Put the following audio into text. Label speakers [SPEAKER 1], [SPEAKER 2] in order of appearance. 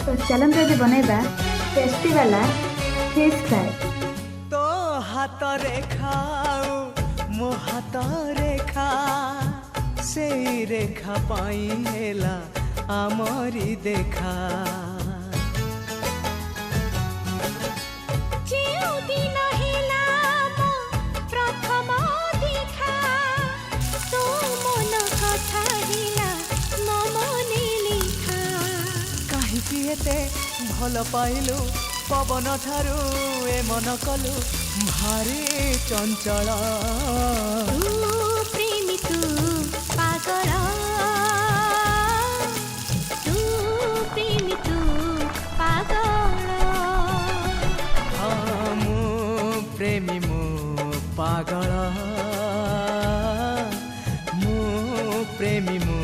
[SPEAKER 1] तो चलते आज बनैबा टेस्टी वाला फिश फ्राई।
[SPEAKER 2] तो हाथ रेखाओ मो हाथ रेखा से रेखा पाई हेला आमरी देखा एते भल पाइलु पवन ठारू ए मन कलु भारी चंचल
[SPEAKER 3] प्रेमी तू पागल तू प्रेमी तू पागल
[SPEAKER 2] हाँ मु प्रेमी मु पागल मु प्रेमी मु